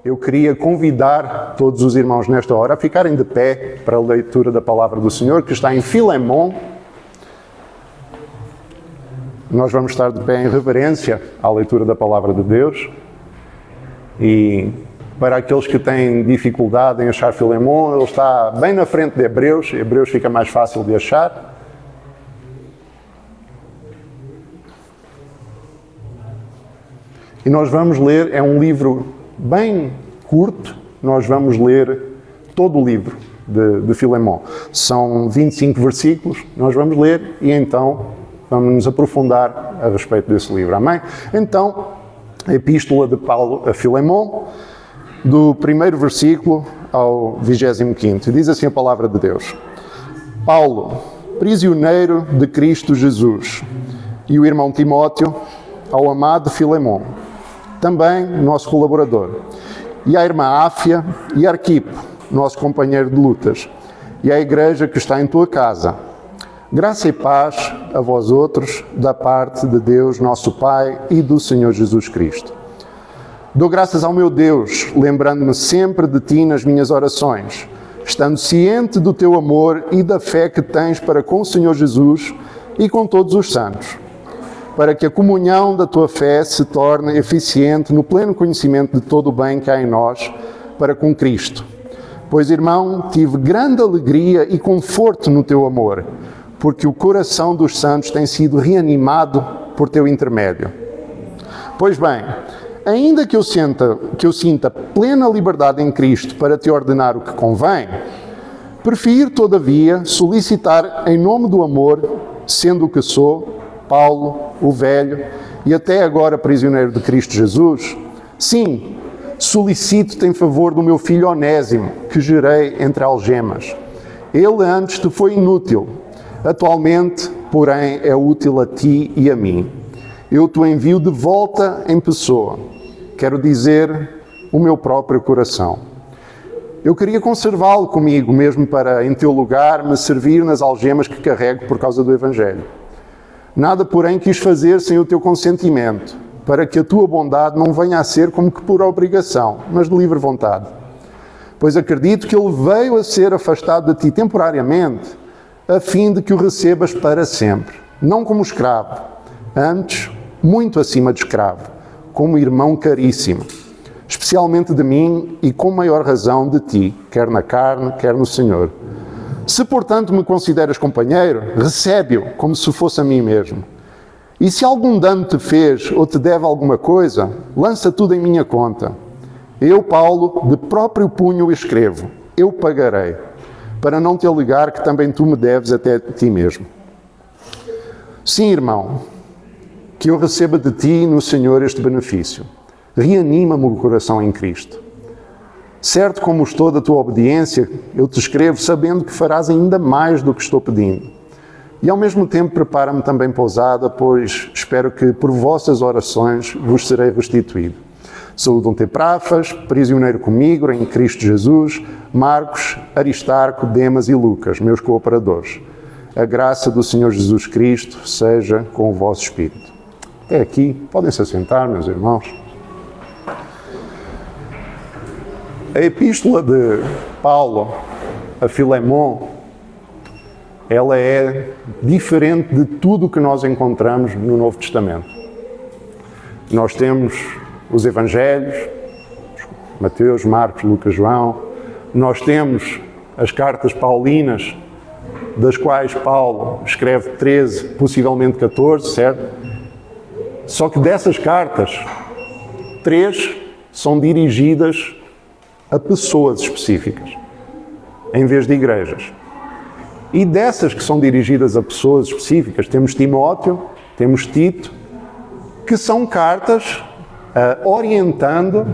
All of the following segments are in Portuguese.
Eu queria convidar todos os irmãos nesta hora a ficarem de pé para a leitura da palavra do Senhor, que está em Filemão. Nós vamos estar de pé em reverência à leitura da palavra de Deus. E para aqueles que têm dificuldade em achar Filemão, ele está bem na frente de Hebreus. Hebreus fica mais fácil de achar. E nós vamos ler, é um livro bem curto, nós vamos ler todo o livro de Filemão. São 25 versículos, nós vamos ler e então vamos nos aprofundar a respeito desse livro. Amém? Então, a epístola de Paulo a Filemão, do primeiro versículo ao 25º. Diz assim a palavra de Deus. Paulo, prisioneiro de Cristo Jesus, e o irmão Timóteo, ao amado Filemão, também nosso colaborador, e à irmã Áfia e Arquipo, nosso companheiro de lutas, e à igreja que está em tua casa. Graça e paz a vós outros, da parte de Deus, nosso Pai, e do Senhor Jesus Cristo. Dou graças ao meu Deus, lembrando-me sempre de ti nas minhas orações, estando ciente do teu amor e da fé que tens para com o Senhor Jesus e com todos os santos, para que a comunhão da tua fé se torne eficiente no pleno conhecimento de todo o bem que há em nós, para com Cristo. Pois, irmão, tive grande alegria e conforto no teu amor, porque o coração dos santos tem sido reanimado por teu intermédio. Pois bem, ainda que eu sinta plena liberdade em Cristo para te ordenar o que convém, prefiro, todavia, solicitar em nome do amor, sendo o que sou, Paulo, o velho, e até agora prisioneiro de Cristo Jesus, sim, solicito-te em favor do meu filho Onésimo, que gerei entre algemas. Ele antes te foi inútil, atualmente, porém, é útil a ti e a mim. Eu te envio de volta em pessoa, quero dizer, o meu próprio coração. Eu queria conservá-lo comigo, mesmo para, em teu lugar, me servir nas algemas que carrego por causa do Evangelho. Nada, porém, quis fazer sem o teu consentimento, para que a tua bondade não venha a ser como que por obrigação, mas de livre vontade. Pois acredito que ele veio a ser afastado de ti temporariamente, a fim de que o recebas para sempre, não como escravo, antes, muito acima de escravo, como irmão caríssimo, especialmente de mim e com maior razão de ti, quer na carne, quer no Senhor. Se, portanto, me consideras companheiro, recebe-o como se fosse a mim mesmo. E se algum dano te fez ou te deve alguma coisa, lança tudo em minha conta. Eu, Paulo, de próprio punho escrevo, eu pagarei, para não te alegar que também tu me deves até a ti mesmo. Sim, irmão, que eu receba de ti no Senhor este benefício. Reanima-me o coração em Cristo. Certo como estou da tua obediência, eu te escrevo sabendo que farás ainda mais do que estou pedindo. E ao mesmo tempo prepara-me também pousada, pois espero que por vossas orações vos serei restituído. Saúdam-te Epáfras, prisioneiro comigo em Cristo Jesus, Marcos, Aristarco, Demas e Lucas, meus cooperadores. A graça do Senhor Jesus Cristo seja com o vosso espírito. Até aqui, podem se assentar, meus irmãos. A epístola de Paulo a Filemão, ela é diferente de tudo o que nós encontramos no Novo Testamento. Nós temos os Evangelhos, Mateus, Marcos, Lucas, João. Nós temos as cartas paulinas, das quais Paulo escreve 13, possivelmente 14, certo? Só que dessas cartas, 3 são dirigidas a pessoas específicas, em vez de igrejas. E dessas que são dirigidas a pessoas específicas, temos Timóteo, temos Tito, que são cartas orientando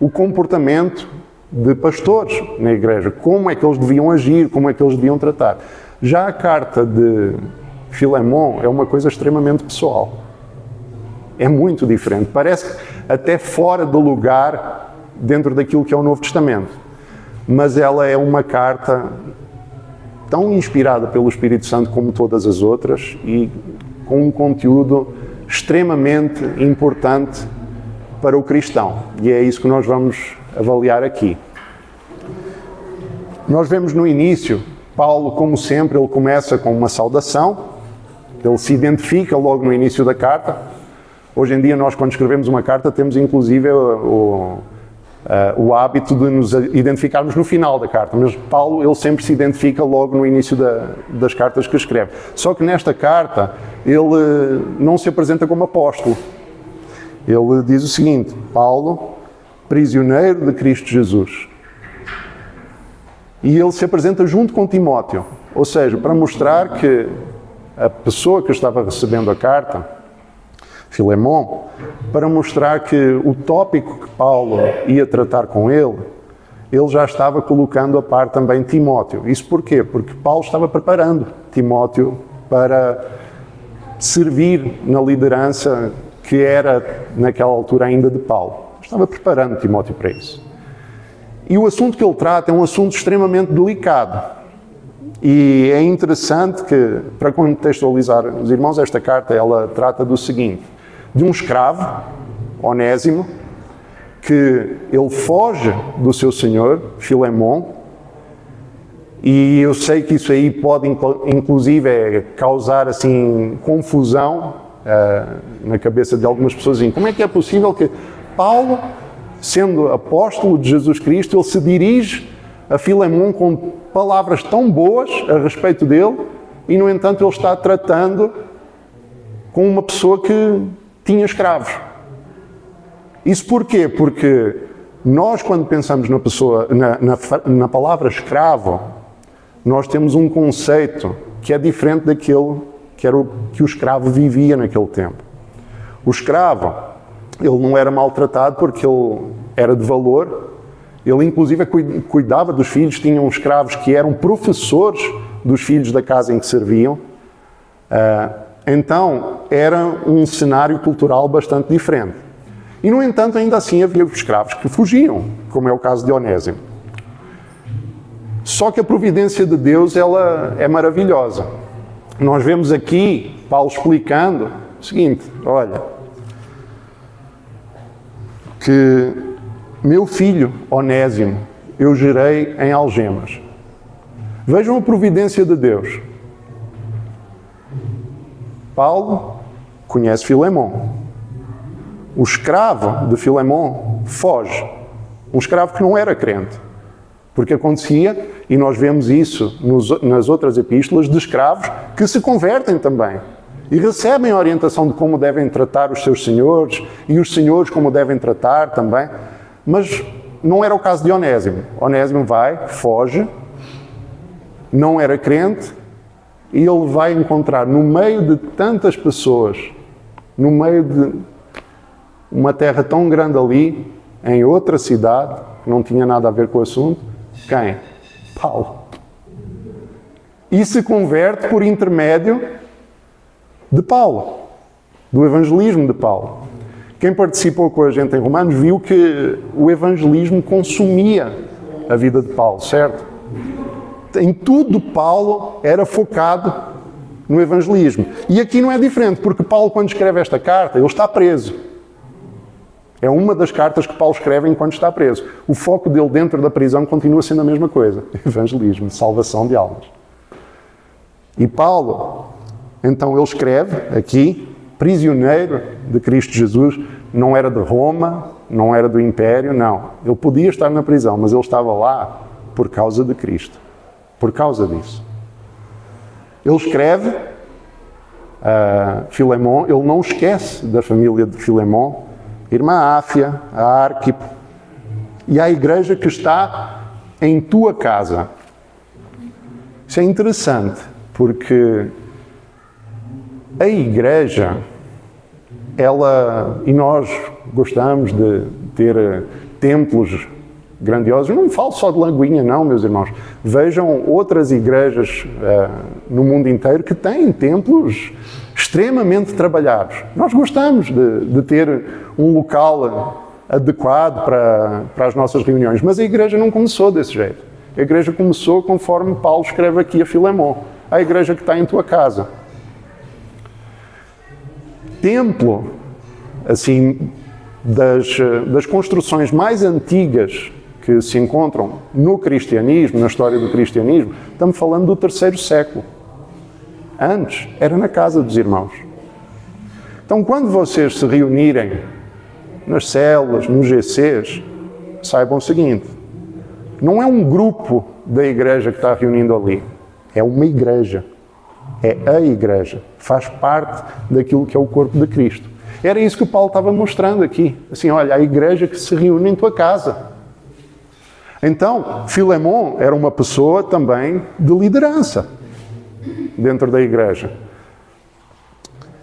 o comportamento de pastores na igreja, como é que eles deviam agir, como é que eles deviam tratar. Já a carta de Filemão é uma coisa extremamente pessoal. É muito diferente, parece até fora do lugar dentro daquilo que é o Novo Testamento. Mas ela é uma carta tão inspirada pelo Espírito Santo como todas as outras e com um conteúdo extremamente importante para o cristão. E é isso que nós vamos avaliar aqui. Nós vemos no início, Paulo, como sempre, ele começa com uma saudação, ele se identifica logo no início da carta. Hoje em dia nós, quando escrevemos uma carta, temos inclusive o hábito de nos identificarmos no final da carta, mas Paulo, ele sempre se identifica logo no início das cartas que escreve. Só que nesta carta, ele não se apresenta como apóstolo. Ele diz o seguinte: Paulo, prisioneiro de Cristo Jesus. E ele se apresenta junto com Timóteo, ou seja, para mostrar que a pessoa que estava recebendo a carta, Filemon, para mostrar que o tópico que Paulo ia tratar com ele já estava colocando a par também Timóteo. Isso porquê? Porque Paulo estava preparando Timóteo para servir na liderança que era, naquela altura ainda, de Paulo. Estava preparando Timóteo para isso. E o assunto que ele trata é um assunto extremamente delicado. E é interessante que, para contextualizar os irmãos, esta carta, ela trata do seguinte: de um escravo, Onésimo, que ele foge do seu senhor, Filemon, e eu sei que isso aí pode, inclusive, causar, assim, confusão na cabeça de algumas pessoas. Assim, como é que é possível que Paulo, sendo apóstolo de Jesus Cristo, ele se dirige a Filemon com palavras tão boas a respeito dele e, no entanto, ele está tratando com uma pessoa que tinha escravos? Isso porquê? Porque nós, quando pensamos na pessoa, na palavra escravo, nós temos um conceito que é diferente daquele que o escravo vivia naquele tempo. O escravo, ele não era maltratado porque ele era de valor. Ele, inclusive, cuidava dos filhos. Tinham escravos que eram professores dos filhos da casa em que serviam. Então, era um cenário cultural bastante diferente. E, no entanto, ainda assim havia escravos que fugiam, como é o caso de Onésimo. Só que a providência de Deus, ela é maravilhosa. Nós vemos aqui Paulo explicando o seguinte: olha, que meu filho Onésimo eu gerei em algemas. Vejam a providência de Deus. Paulo conhece Filemon. O escravo de Filemon foge. Um escravo que não era crente. Porque acontecia, e nós vemos isso nas outras epístolas, de escravos que se convertem também. E recebem a orientação de como devem tratar os seus senhores, e os senhores como devem tratar também. Mas não era o caso de Onésimo. Onésimo vai, foge, não era crente, e ele vai encontrar no meio de tantas pessoas, no meio de uma terra tão grande ali, em outra cidade, que não tinha nada a ver com o assunto, quem? Paulo. E se converte por intermédio de Paulo, do evangelismo de Paulo. Quem participou com a gente em Romanos viu que o evangelismo consumia a vida de Paulo, certo? Em tudo Paulo era focado no evangelismo. E aqui não é diferente, porque Paulo, quando escreve esta carta, ele está preso. É uma das cartas que Paulo escreve enquanto está preso. O foco dele dentro da prisão continua sendo a mesma coisa. Evangelismo, salvação de almas. E Paulo, então ele escreve aqui, prisioneiro de Cristo Jesus, não era de Roma, não era do Império, não. Ele podia estar na prisão, mas ele estava lá por causa de Cristo. Por causa disso. Ele escreve a Filemon, ele não esquece da família de Filemon, irmã Áfia, a Arquipo, e a igreja que está em tua casa. Isso é interessante, porque a igreja, ela, e nós gostamos de ter templos grandiosos, não falo só de Lagoinha não, meus irmãos. Vejam outras igrejas no mundo inteiro que têm templos extremamente trabalhados. Nós gostamos de ter um local adequado para as nossas reuniões, mas a igreja não começou desse jeito. A igreja começou conforme Paulo escreve aqui a Filemon, a igreja que está em tua casa. Templo, assim, das construções mais antigas que se encontram no cristianismo, na história do cristianismo, estamos falando do 3º século. Antes, era na casa dos irmãos. Então, quando vocês se reunirem nas células, nos GCs, saibam o seguinte: não é um grupo da igreja que está reunindo ali, é uma igreja. É a igreja. Faz parte daquilo que é o corpo de Cristo. Era isso que o Paulo estava mostrando aqui. Assim, olha, a igreja que se reúne em tua casa. Então, Filemon era uma pessoa também de liderança dentro da igreja.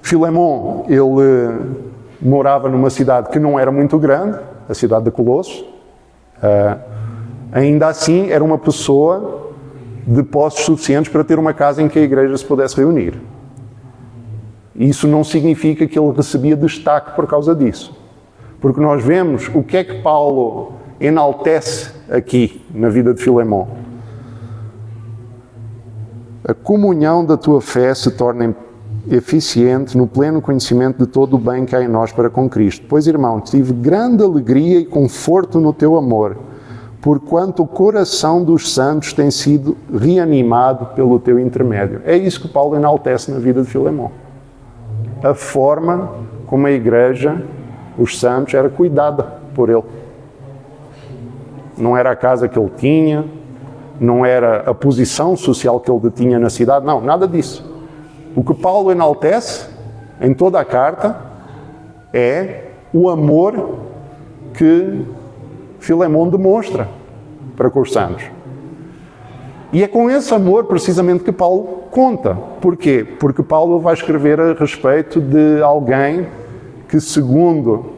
Filemon, ele morava numa cidade que não era muito grande, a cidade de Colossos. Ainda assim, era uma pessoa de posses suficientes para ter uma casa em que a igreja se pudesse reunir. Isso não significa que ele recebia destaque por causa disso. Porque nós vemos o que é que Paulo enaltece aqui na vida de Filemon. A comunhão da tua fé se torna eficiente no pleno conhecimento de todo o bem que há em nós para com Cristo. Pois, irmão, tive grande alegria e conforto no teu amor, porquanto o coração dos santos tem sido reanimado pelo teu intermédio. É isso que Paulo enaltece na vida de Filemon. A forma como a igreja, os santos, era cuidada por ele. Não era a casa que ele tinha, não era a posição social que ele detinha na cidade, não, nada disso. O que Paulo enaltece em toda a carta é o amor que Filemon demonstra para com os santos. E é com esse amor, precisamente, que Paulo conta. Porquê? Porque Paulo vai escrever a respeito de alguém que, segundo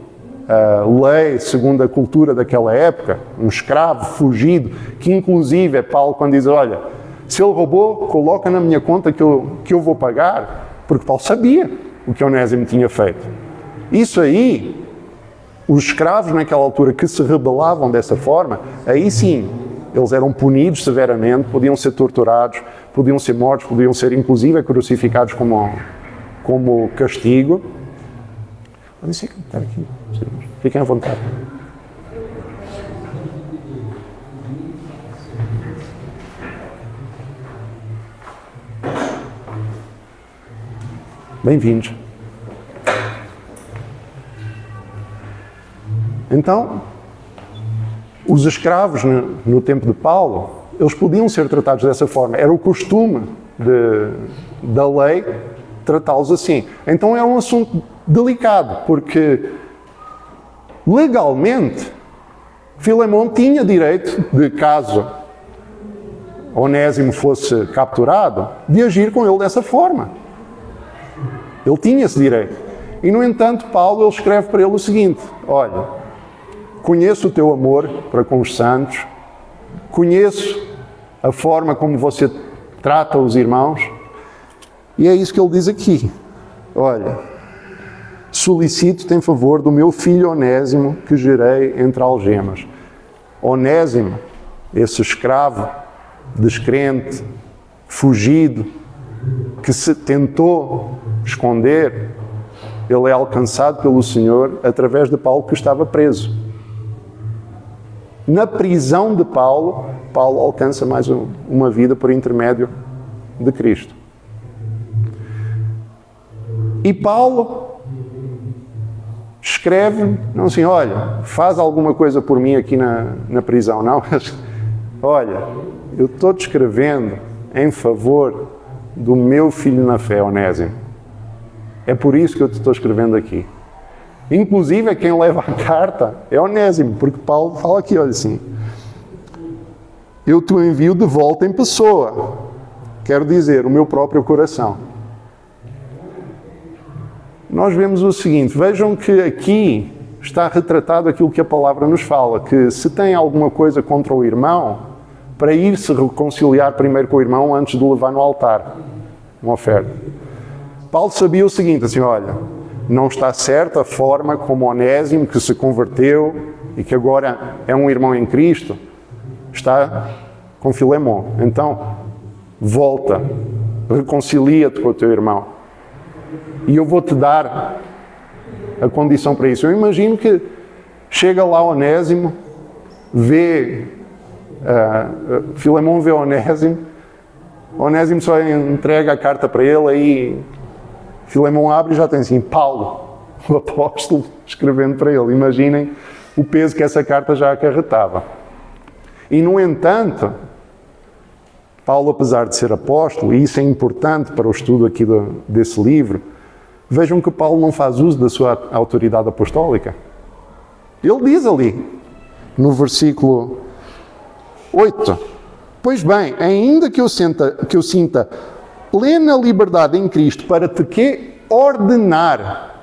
a lei, segundo a cultura daquela época, um escravo fugido, que inclusive é Paulo quando diz, olha, se ele roubou, coloca na minha conta que eu vou pagar, porque Paulo sabia o que Onésimo tinha feito. Isso aí, os escravos naquela altura que se rebelavam dessa forma, aí sim, eles eram punidos severamente, podiam ser torturados, podiam ser mortos, podiam ser inclusive crucificados como castigo. Fiquem à vontade. Bem-vindos. Então, os escravos no tempo de Paulo, eles podiam ser tratados dessa forma. Era o costume da lei tratá-los assim. Então é um assunto delicado, porque legalmente Filemon tinha direito, de caso Onésimo fosse capturado, de agir com ele dessa forma. Ele tinha esse direito. E, no entanto, Paulo ele escreve para ele o seguinte: olha, conheço o teu amor para com os santos, conheço a forma como você trata os irmãos, e é isso que ele diz aqui. Olha, solicito-te em favor do meu filho Onésimo, que gerei entre algemas. Onésimo, esse escravo, descrente, fugido, que se tentou esconder, ele é alcançado pelo Senhor através de Paulo, que estava preso. Na prisão de Paulo, Paulo alcança mais uma vida por intermédio de Cristo. E Paulo escreve, não assim, olha, faz alguma coisa por mim aqui na prisão, não. Olha, eu estou-te escrevendo em favor do meu filho na fé, Onésimo. É por isso que eu te estou escrevendo aqui. Inclusive, quem leva a carta é Onésimo, porque Paulo fala aqui, olha assim, eu te envio de volta em pessoa, quero dizer, o meu próprio coração. Nós vemos o seguinte, vejam que aqui está retratado aquilo que a palavra nos fala, que se tem alguma coisa contra o irmão, para ir se reconciliar primeiro com o irmão antes de o levar no altar, uma oferta. Paulo sabia o seguinte, assim, olha, não está certa a forma como Onésimo, que se converteu e que agora é um irmão em Cristo, está com Filemon. Então, volta, reconcilia-te com o teu irmão. E eu vou-te dar a condição para isso. Eu imagino que chega lá Onésimo, Filemão vê Onésimo só entrega a carta para ele, aí Filemão abre e já tem assim, Paulo, o apóstolo, escrevendo para ele. Imaginem o peso que essa carta já acarretava. E, no entanto, Paulo, apesar de ser apóstolo, e isso é importante para o estudo aqui desse livro, vejam que Paulo não faz uso da sua autoridade apostólica. Ele diz ali, no versículo 8, pois bem, ainda que eu sinta plena liberdade em Cristo para te ordenar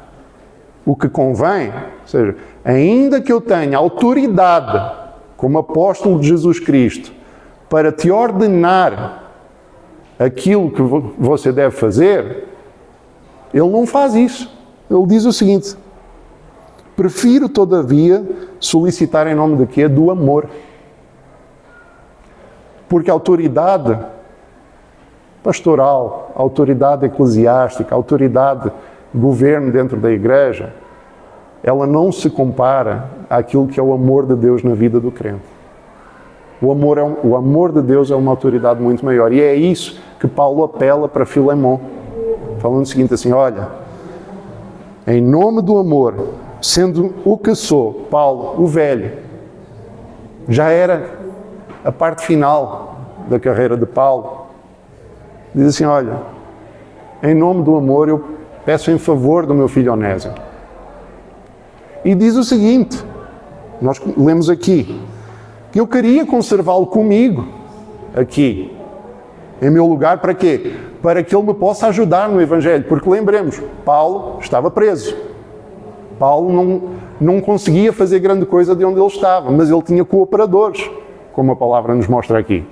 o que convém, ou seja, ainda que eu tenha autoridade como apóstolo de Jesus Cristo para te ordenar aquilo que você deve fazer, ele não faz isso. Ele diz o seguinte: prefiro, todavia, solicitar em nome de quê? Do amor. Porque a autoridade pastoral, a autoridade eclesiástica, a autoridade de governo dentro da igreja, ela não se compara àquilo que é o amor de Deus na vida do crente. O amor de Deus é uma autoridade muito maior. E é isso que Paulo apela para Filemão. Falando o seguinte assim, olha, em nome do amor, sendo o que sou, Paulo, o velho, já era a parte final da carreira de Paulo, diz assim, olha, em nome do amor eu peço em favor do meu filho Onésimo. E diz o seguinte, nós lemos aqui, que eu queria conservá-lo comigo, aqui, em meu lugar, para quê? Para que ele me possa ajudar no Evangelho. Porque lembremos, Paulo estava preso. Paulo não conseguia fazer grande coisa de onde ele estava, mas ele tinha cooperadores, como a palavra nos mostra aqui.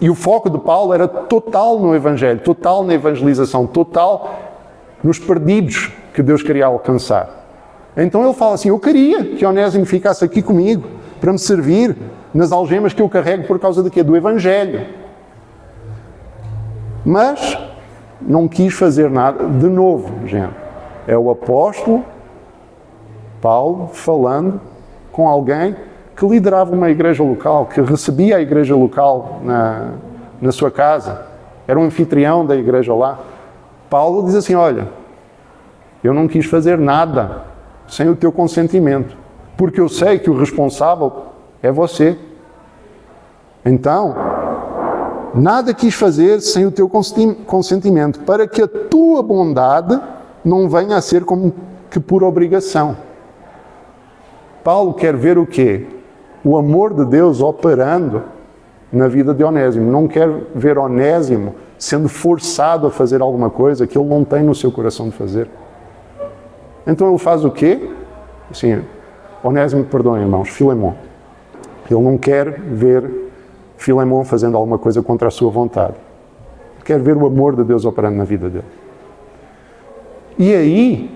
E o foco de Paulo era total no Evangelho, total na evangelização, total nos perdidos que Deus queria alcançar. Então ele fala assim, eu queria que Onésimo ficasse aqui comigo, para me servir nas algemas que eu carrego por causa de quê? Do Evangelho. Mas não quis fazer nada. De novo, gente, é o apóstolo Paulo falando com alguém que liderava uma igreja local, que recebia a igreja local na sua casa, era um anfitrião da igreja lá. Paulo diz assim, olha, eu não quis fazer nada sem o teu consentimento, porque eu sei que o responsável é você. Então, nada quis fazer sem o teu consentimento, para que a tua bondade não venha a ser como que por obrigação. Paulo quer ver o quê? O amor de Deus operando na vida de Onésimo. Não quer ver Onésimo sendo forçado a fazer alguma coisa que ele não tem no seu coração de fazer. Então ele faz o quê? Assim, Onésimo, perdoem, irmãos, Filemão. Ele não quer ver Filemão fazendo alguma coisa contra a sua vontade. Ele quer ver o amor de Deus operando na vida dele. E aí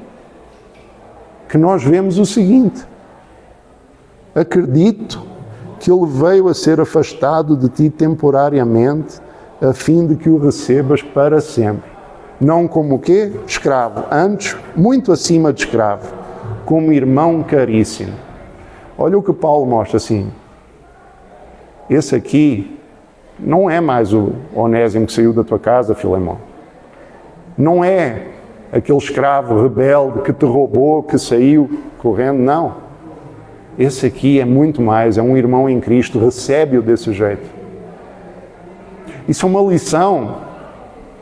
que nós vemos o seguinte: acredito que ele veio a ser afastado de ti temporariamente, a fim de que o recebas para sempre. Não como o quê? Escravo. Antes, muito acima de escravo, como irmão caríssimo. Olha o que Paulo mostra assim. Esse aqui não é mais o Onésimo que saiu da tua casa, Filemão. Não é aquele escravo rebelde que te roubou, que saiu correndo, não. Esse aqui é muito mais, é um irmão em Cristo, recebe-o desse jeito. Isso é uma lição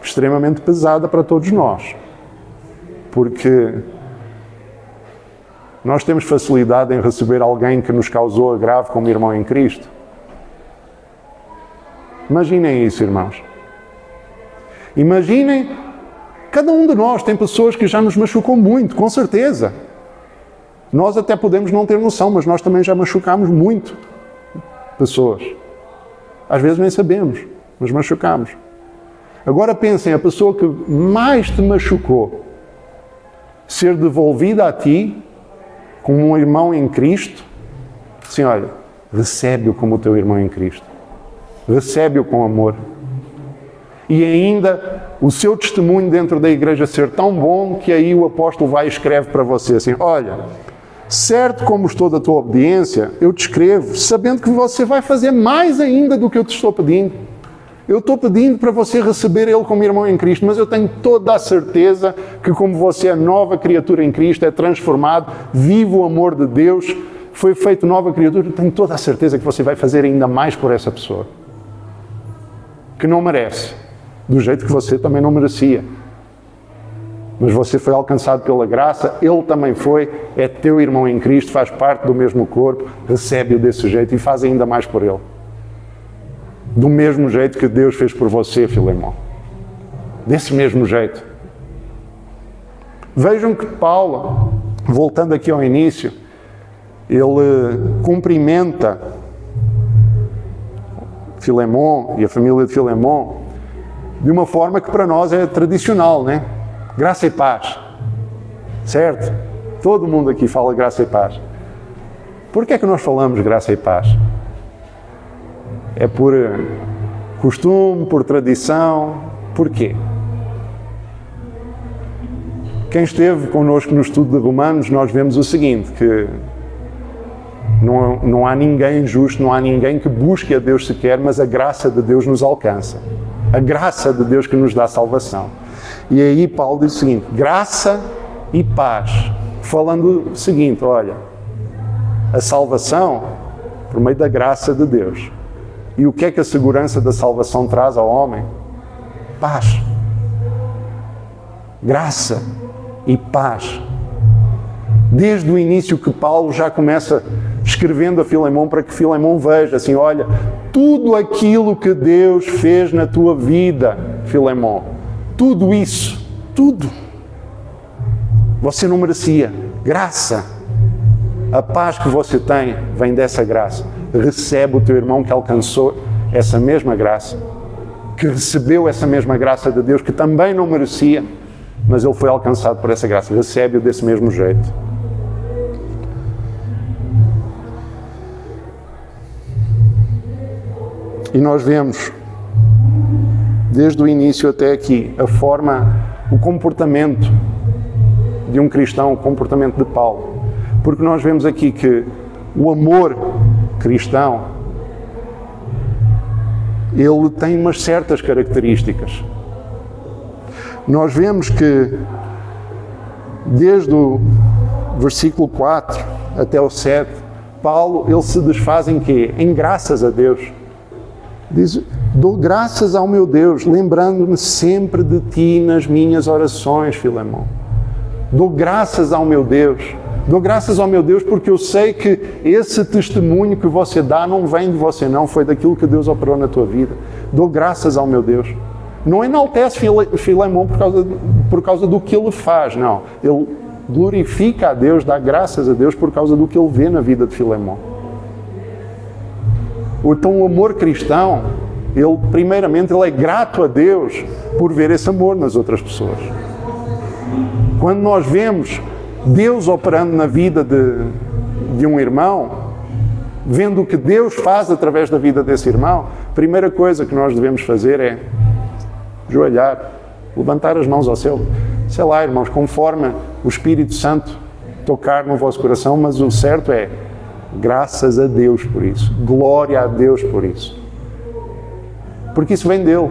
extremamente pesada para todos nós, porque nós temos facilidade em receber alguém que nos causou agravo como irmão em Cristo. Imaginem isso, irmãos. Imaginem, cada um de nós tem pessoas que já nos machucou muito, com certeza. Nós até podemos não ter noção, mas nós também já machucamos muito pessoas. Às vezes nem sabemos, mas machucamos. Agora pensem, a pessoa que mais te machucou ser devolvida a ti como um irmão em Cristo, assim, olha, recebe-o como o teu irmão em Cristo. Recebe-o com amor. E ainda o seu testemunho dentro da igreja ser tão bom que aí o apóstolo vai e escreve para você assim: olha, certo como estou da tua obediência, eu te escrevo, sabendo que você vai fazer mais ainda do que eu te estou pedindo. Eu estou pedindo para você receber Ele como irmão em Cristo, mas eu tenho toda a certeza que como você é nova criatura em Cristo, é transformado, vive o amor de Deus, foi feito nova criatura, tenho toda a certeza que você vai fazer ainda mais por essa pessoa, que não merece, do jeito que você também não merecia. Mas você foi alcançado pela graça, ele também foi, é teu irmão em Cristo, faz parte do mesmo corpo, recebe-o desse jeito e faz ainda mais por ele. Do mesmo jeito que Deus fez por você, Filemão. Desse mesmo jeito. Vejam que Paulo, voltando aqui ao início, ele cumprimenta Filemão e a família de Filemão de uma forma que para nós é tradicional, né? Graça e paz. Certo? Todo mundo aqui fala graça e paz. Por que é que nós falamos graça e paz? É por costume, por tradição? Por quê? Quem esteve connosco no estudo de Romanos, nós vemos o seguinte, que não há ninguém justo, não há ninguém que busque a Deus sequer, mas a graça de Deus nos alcança. A graça de Deus que nos dá salvação. E aí Paulo diz o seguinte: graça e paz. Falando o seguinte, olha, a salvação por meio da graça de Deus. E o que é que a segurança da salvação traz ao homem? Paz. Graça e paz. Desde o início que Paulo já começa escrevendo a Filemão para que Filemão veja assim, olha, tudo aquilo que Deus fez na tua vida, Filemão, tudo isso, tudo, você não merecia. Graça. A paz que você tem vem dessa graça. Recebe o teu irmão que alcançou essa mesma graça, que recebeu essa mesma graça de Deus, que também não merecia, mas ele foi alcançado por essa graça. Recebe-o desse mesmo jeito. E nós vemos, desde o início até aqui, a forma, o comportamento de um cristão, o comportamento de Paulo. Porque nós vemos aqui que o amor cristão, ele tem umas certas características. Nós vemos que, desde o versículo 4 até o 7, Paulo, ele se desfaz em quê? Em graças a Deus. Diz, dou graças ao meu Deus, lembrando-me sempre de ti nas minhas orações, Filemão. Dou graças ao meu Deus. Dou graças ao meu Deus porque eu sei que esse testemunho que você dá não vem de você não, foi daquilo que Deus operou na tua vida. Dou graças ao meu Deus. Não enaltece Filemão por causa do que ele faz, não. Ele glorifica a Deus, dá graças a Deus por causa do que ele vê na vida de Filemão. Então o amor cristão, primeiramente, ele é grato a Deus por ver esse amor nas outras pessoas. Quando nós vemos Deus operando na vida de um irmão, vendo o que Deus faz através da vida desse irmão, a primeira coisa que nós devemos fazer é ajoelhar, levantar as mãos ao céu. Sei lá, irmãos, conforme o Espírito Santo tocar no vosso coração, mas o certo é graças a Deus por isso, glória a Deus por isso. Porque isso vem dele.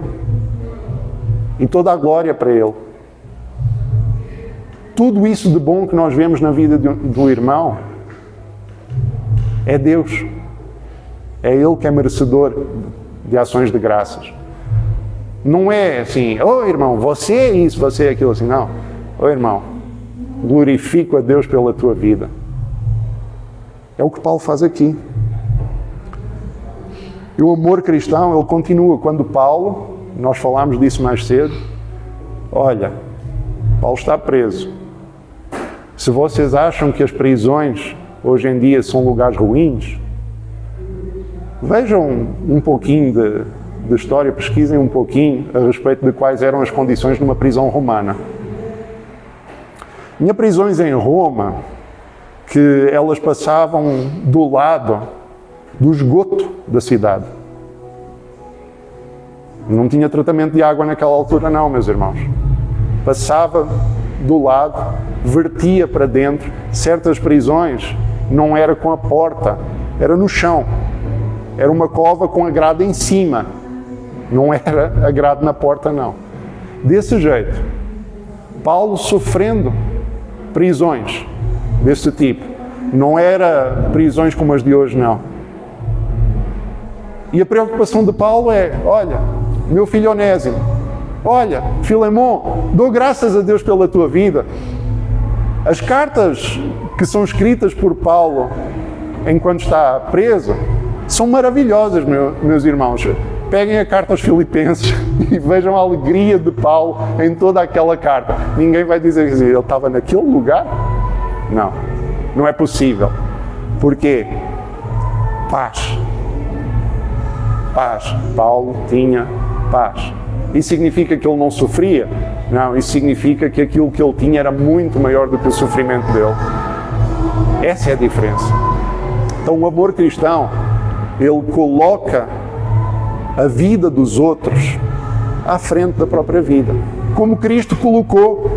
E toda a glória para ele. Tudo isso de bom que nós vemos na vida do irmão é Deus. É Ele que é merecedor de ações de graças. Não é assim, oh irmão, você é isso, você é aquilo, assim, não. Oh irmão, glorifico a Deus pela tua vida. É o que Paulo faz aqui. E o amor cristão, ele continua. Quando Paulo, nós falámos disso mais cedo, olha, Paulo está preso. Se vocês acham que as prisões hoje em dia são lugares ruins, vejam um pouquinho de história, pesquisem um pouquinho a respeito de quais eram as condições numa prisão romana. Tinha prisões em Roma que elas passavam do lado do esgoto da cidade. Não tinha tratamento de água naquela altura não, meus irmãos. Passava do lado, vertia para dentro. Certas prisões não era com a porta, era no chão. Era uma cova com a grade em cima. Não era a grade na porta, não. Desse jeito, Paulo sofrendo prisões desse tipo. Não era prisões como as de hoje, não. E a preocupação de Paulo é, olha, meu filho Onésimo, olha, Filemon, dou graças a Deus pela tua vida. As cartas que são escritas por Paulo enquanto está preso são maravilhosas, meus irmãos. Peguem a carta aos Filipenses e vejam a alegria de Paulo em toda aquela carta. Ninguém vai dizer que ele estava naquele lugar? Não, não é possível. Porquê? Paz. Paz. Paulo tinha paz. Isso significa que ele não sofria? Não, isso significa que aquilo que ele tinha era muito maior do que o sofrimento dele. Essa é a diferença. Então o amor cristão, ele coloca a vida dos outros à frente da própria vida. Como Cristo colocou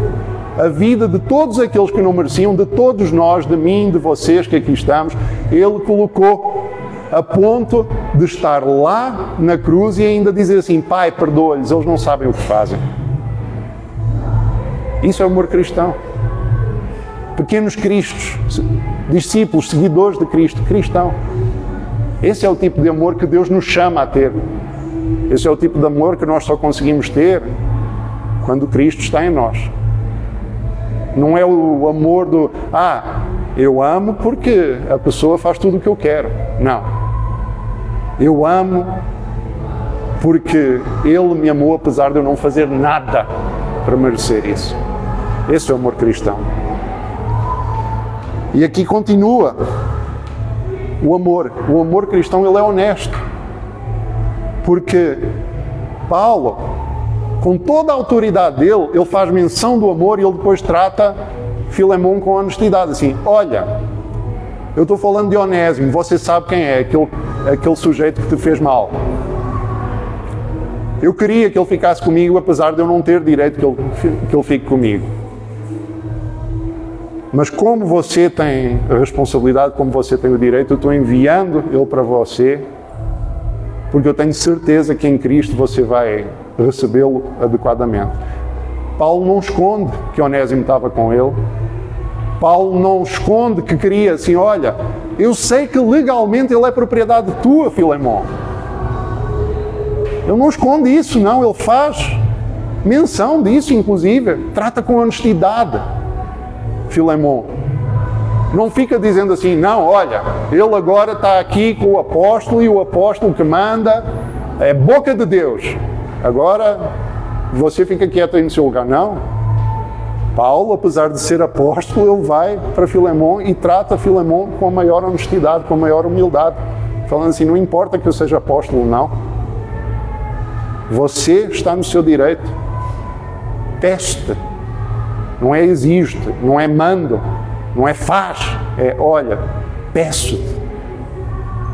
a vida de todos aqueles que não mereciam, de todos nós, de mim, de vocês que aqui estamos, Ele colocou a ponto de estar lá na cruz e ainda dizer assim, Pai, perdoa-lhes, eles não sabem o que fazem. Isso é o amor cristão. Pequenos cristos, discípulos, seguidores de Cristo, cristão. Esse é o tipo de amor que Deus nos chama a ter. Esse é o tipo de amor que nós só conseguimos ter quando Cristo está em nós. Não é o amor do, eu amo porque a pessoa faz tudo o que eu quero. Não. Eu amo porque Ele me amou apesar de eu não fazer nada para merecer isso. Esse é o amor cristão. E aqui continua o amor. O amor cristão, ele é honesto. Porque Paulo, com toda a autoridade dele, ele faz menção do amor e ele depois trata Filemon com honestidade. Assim, olha, eu estou falando de Onésimo, você sabe quem é, aquele sujeito que te fez mal. Eu queria que ele ficasse comigo, apesar de eu não ter direito que ele fique comigo. Mas como você tem a responsabilidade, como você tem o direito, eu estou enviando ele para você, porque eu tenho certeza que em Cristo você vai recebê-lo adequadamente. Paulo não esconde que Onésimo estava com ele. Paulo não esconde que queria assim, olha, eu sei que legalmente ele é propriedade tua, Filemon. Ele não esconde isso, não. Ele faz menção disso, inclusive. Trata com honestidade, Filemon. Não fica dizendo assim, não, olha, ele agora está aqui com o apóstolo e o apóstolo que manda é boca de Deus. Agora você fica quieto aí no seu lugar. Não. Paulo, apesar de ser apóstolo, ele vai para Filemon e trata Filemon com a maior honestidade, com a maior humildade. Falando assim, não importa que eu seja apóstolo ou não. Você está no seu direito. Teste. Não é exige-te, não é mando, não é faz. É, olha, peço-te.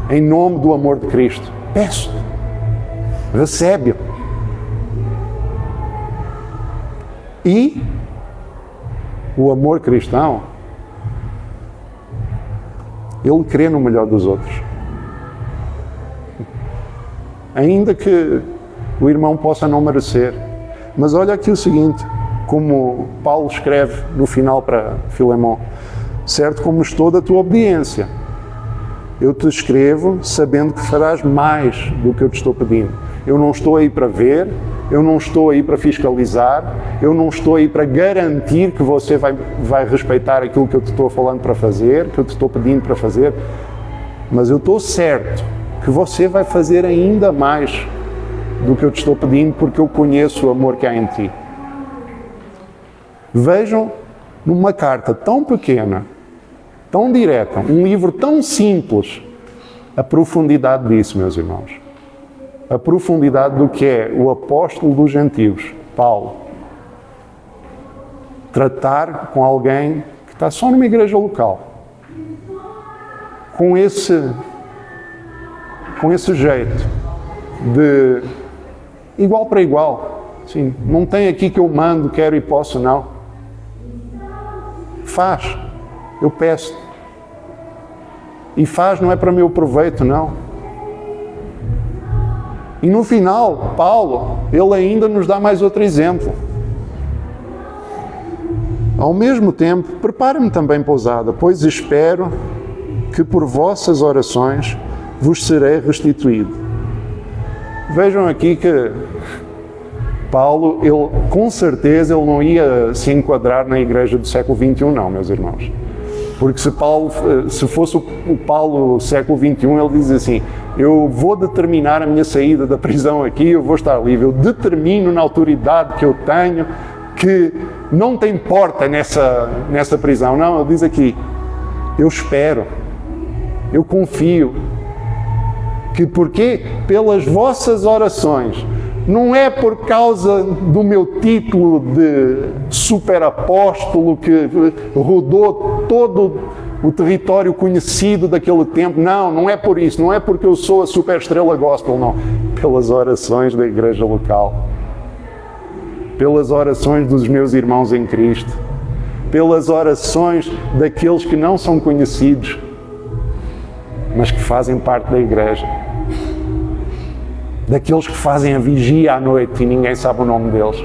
Em nome do amor de Cristo. Peço-te. Recebe-o. E o amor cristão, ele crê no melhor dos outros. Ainda que o irmão possa não merecer. Mas olha aqui o seguinte, como Paulo escreve no final para Filemon, certo como estou da tua obediência. Eu te escrevo sabendo que farás mais do que eu te estou pedindo. Eu não estou aí para ver, eu não estou aí para fiscalizar, eu não estou aí para garantir que você vai respeitar aquilo que eu te estou falando para fazer, que eu te estou pedindo para fazer, mas eu estou certo que você vai fazer ainda mais do que eu te estou pedindo, porque eu conheço o amor que há em ti. Vejam, numa carta tão pequena, tão direta, um livro tão simples, a profundidade disso, meus irmãos. A profundidade do que é o apóstolo dos gentios, Paulo. Tratar com alguém que está só numa igreja local. Com esse jeito de igual para igual. Sim, não tem aqui que eu mando, quero e posso, não. Faz, eu peço. E faz não é para meu proveito, não. E no final, Paulo, ele ainda nos dá mais outro exemplo. Ao mesmo tempo, prepare-me também pousada, pois espero que por vossas orações vos serei restituído. Vejam aqui que Paulo, ele, com certeza, ele não ia se enquadrar na igreja do século XXI, não, meus irmãos. Porque se fosse o Paulo do século XXI, ele diz assim, eu vou determinar a minha saída da prisão aqui, eu vou estar livre, eu determino na autoridade que eu tenho que não tem porta nessa prisão. Não, ele diz aqui, eu espero, eu confio, que porque pelas vossas orações, não é por causa do meu título de superapóstolo que rodou todo o território conhecido daquele tempo. Não, não é por isso. Não é porque eu sou a superestrela gospel, não. Pelas orações da igreja local. Pelas orações dos meus irmãos em Cristo. Pelas orações daqueles que não são conhecidos, mas que fazem parte da igreja. Daqueles que fazem a vigia à noite e ninguém sabe o nome deles.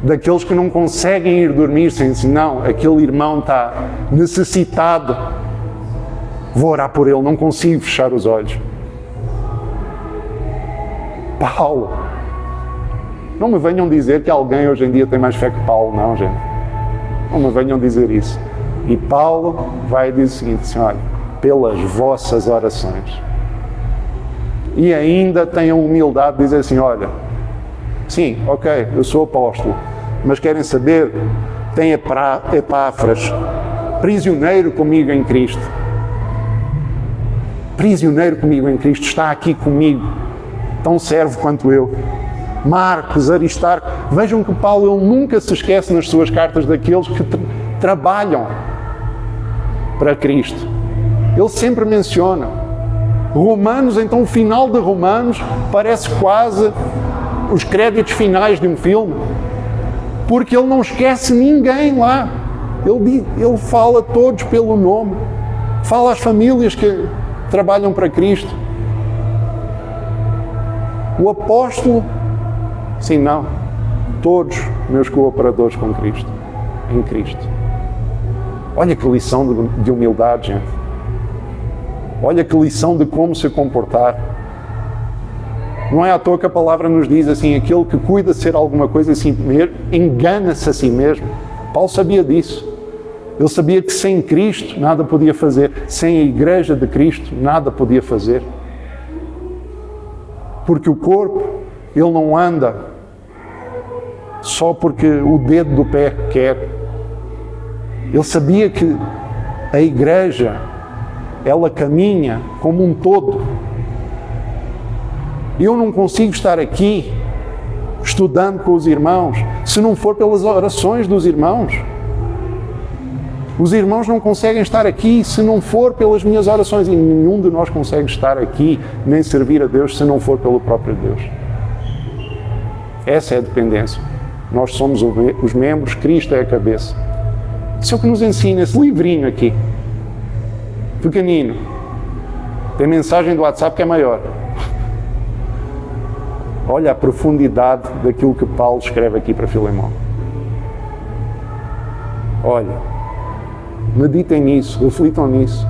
Daqueles que não conseguem ir dormir sem dizer, não, aquele irmão está necessitado, vou orar por ele, não consigo fechar os olhos. Paulo, não me venham dizer que alguém hoje em dia tem mais fé que Paulo, não, gente. Não me venham dizer isso. E Paulo vai dizer o seguinte, assim, olha, pelas vossas orações. E ainda tem a humildade de dizer assim, olha, sim, ok, eu sou apóstolo, mas querem saber, tem Epáfras, prisioneiro comigo em Cristo. Prisioneiro comigo em Cristo, está aqui comigo, tão servo quanto eu. Marcos, Aristarco, vejam que Paulo ele nunca se esquece nas suas cartas daqueles que trabalham para Cristo. Ele sempre menciona. Romanos, então o final de Romanos parece quase os créditos finais de um filme, porque ele não esquece ninguém lá. Ele fala todos pelo nome, fala às famílias que trabalham para Cristo. O apóstolo, sim, não, todos meus cooperadores com Cristo, em Cristo. Olha que lição de humildade, gente. Olha que lição de como se comportar. Não é à toa que a palavra nos diz assim, aquele que cuida de ser alguma coisa assim mesmo, engana-se a si mesmo. Paulo sabia disso. Ele sabia que sem Cristo nada podia fazer. Sem a igreja de Cristo nada podia fazer. Porque o corpo, ele não anda só porque o dedo do pé quer. Ele sabia que a igreja, ela caminha como um todo. Eu não consigo estar aqui estudando com os irmãos se não for pelas orações dos irmãos. Os irmãos não conseguem estar aqui se não for pelas minhas orações, e nenhum de nós consegue estar aqui nem servir a Deus se não for pelo próprio Deus. Essa é a dependência. Nós somos os membros, Cristo é a cabeça. Isso é o que nos ensina esse livrinho aqui. Pequenino. Tem mensagem do WhatsApp que é maior. Olha a profundidade daquilo que Paulo escreve aqui para Filemão. Olha, meditem nisso, reflitam nisso.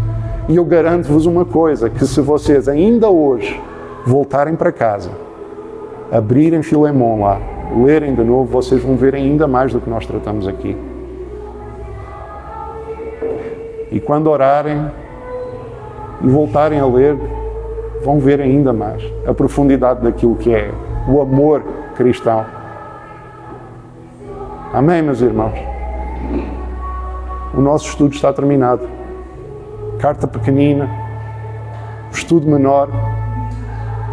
E eu garanto-vos uma coisa, que se vocês ainda hoje voltarem para casa, abrirem Filemão lá, lerem de novo, vocês vão ver ainda mais do que nós tratamos aqui. E quando orarem e voltarem a ler, vão ver ainda mais a profundidade daquilo que é o amor cristão. Amém, meus irmãos? O nosso estudo está terminado. Carta pequenina, estudo menor,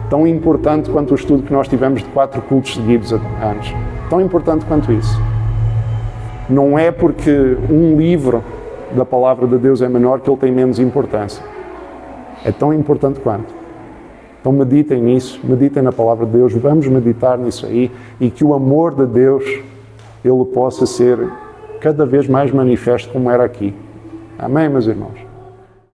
tão importante quanto o estudo que nós tivemos de 4 cultos seguidos antes. Tão importante quanto isso. Não é porque um livro da Palavra de Deus é menor que ele tem menos importância. É tão importante quanto. Então meditem nisso, meditem na palavra de Deus, vamos meditar nisso aí e que o amor de Deus, ele possa ser cada vez mais manifesto como era aqui. Amém, meus irmãos?